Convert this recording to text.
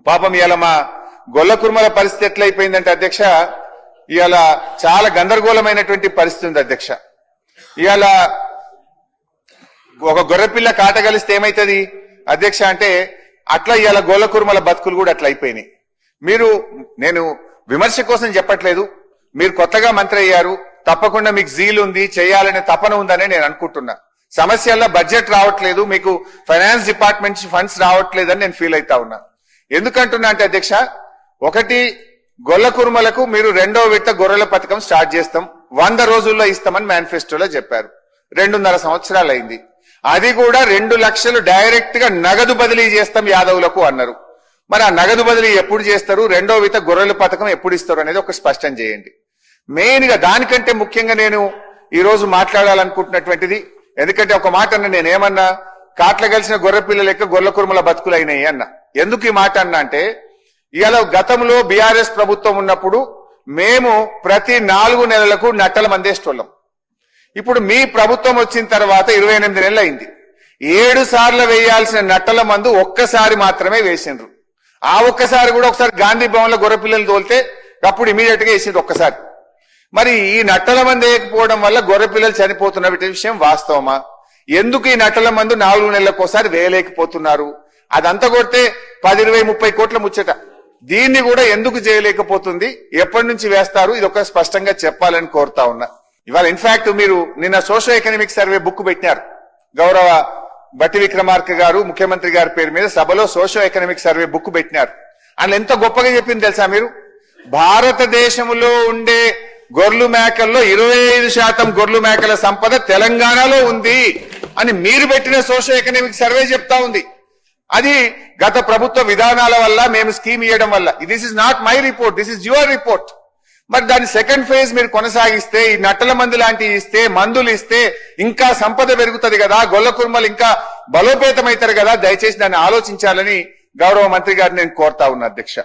పాపం ఇవాళ మా గొల్ల కుర్మల పరిస్థితి ఎట్లయిపోయిందంటే అధ్యక్ష, ఇవాళ చాలా గందరగోళమైనటువంటి పరిస్థితి ఉంది అధ్యక్ష. ఇవాళ ఒక గొర్రెపిల్ల కాటగలిస్తే ఏమైతుంది అధ్యక్ష అంటే అట్లా ఇవాళ గొల్ల కుర్మల బతుకులు కూడా అట్లా అయిపోయినాయి. నేను విమర్శ కోసం చెప్పట్లేదు, మీరు కొత్తగా మంత్రి అయ్యారు, తప్పకుండా మీకు జీల్ ఉంది, చేయాలనే తపన ఉందని నేను అనుకుంటున్నా. సమస్యల్లో బడ్జెట్ రావట్లేదు, మీకు ఫైనాన్స్ డిపార్ట్మెంట్ ఫండ్స్ రావట్లేదని నేను ఫీల్ అవుతా ఉన్నా. ఎందుకంటున్నా అంటే అధ్యక్ష, ఒకటి గొల్ల కుర్మలకు మీరు 2వ విడత గొర్రెల పథకం స్టార్ట్ చేస్తాం, 100 రోజుల్లో ఇస్తామని మేనిఫెస్టోలో చెప్పారు. 2.5 సంవత్సరాలు అయింది. అది కూడా 2 లక్షలు డైరెక్ట్ గా నగదు బదిలీ చేస్తాం యాదవులకు అన్నారు. మరి ఆ నగదు బదిలీ ఎప్పుడు చేస్తారు, 2వ విడత గొర్రెల పథకం ఎప్పుడు ఇస్తారు అనేది ఒక స్పష్టం చేయండి. మెయిన్ గా దానికంటే ముఖ్యంగా నేను ఈ రోజు మాట్లాడాలనుకుంటున్నటువంటిది, ఎందుకంటే ఒక మాట అన్న, నేనేమన్నా కాట్ల కలిసిన గొర్రె పిల్లల లెక్క గొర్రెల కుర్మల బతుకులు అయినాయి అన్న. ఎందుకు ఈ మాట అన్నా అంటే, ఇవాళ గతంలో బీఆర్ఎస్ ప్రభుత్వం ఉన్నప్పుడు మేము ప్రతి 4 నెలలకు నట్టల మందేస్తోళ్ళం. ఇప్పుడు మీ ప్రభుత్వం వచ్చిన తర్వాత 28 నెలలు అయింది. 7 సార్లు వేయాల్సిన నట్టల మందు ఒక్కసారి మాత్రమే వేసిండ్రు. ఆ ఒక్కసారి కూడా ఒకసారి గాంధీ భవన్ లో గొర్రె పిల్లలు తోలితే అప్పుడు ఇమీడియట్ గా వేసిండ్రు ఒక్కసారి. మరి ఈ నట్టల మందు వేయకపోవడం వల్ల గొర్రె పిల్లలు చనిపోతున్న విషయం వాస్తవమా? ఎందుకు ఈ నట్టల మందు 4 నెలలకు ఒకసారి వేయలేకపోతున్నారు? అదంతా కొడితే 10, 20, 30 కోట్ల ముచ్చట. దీన్ని కూడా ఎందుకు చేయలేకపోతుంది, ఎప్పటి నుంచి వేస్తారు, ఇది ఒక స్పష్టంగా చెప్పాలని కోరుతా ఉన్నా. ఇవాళ ఇన్ఫాక్ట్ మీరు నిన్న సోషో ఎకనామిక్ సర్వే బుక్ పెట్టినారు. గౌరవ బట్టి విక్రమార్క గారు ముఖ్యమంత్రి గారి పేరు మీద సభలో సోషో ఎకనామిక్ సర్వే బుక్ పెట్టినారు. అందులో ఎంత గొప్పగా చెప్పింది తెలుసా మీరు? భారతదేశంలో ఉండే గొర్రెలు మేకల్లో 25% గొర్రెలు మేకల సంపద తెలంగాణలో ఉంది అని మీరు పెట్టిన సోషో ఎకనామిక్ సర్వే చెప్తా ఉంది. అది గత ప్రభుత్వ విధానాల వల్ల, మేము స్కీమ్ ఇవ్వడం వల్ల. This is not my report, this is your report. మరి దాని సెకండ్ ఫేజ్ మీరు కొనసాగిస్తే, ఈ నట్టల మందు లాంటివి ఇస్తే, మందులు ఇస్తే ఇంకా సంపద పెరుగుతుంది కదా, గొల్ల కుర్మలు ఇంకా బలోపేతం అవుతారు కదా. దయచేసి దాన్ని ఆలోచించాలని గౌరవ మంత్రి గారిని నేను కోరుతా ఉన్నా అధ్యక్ష.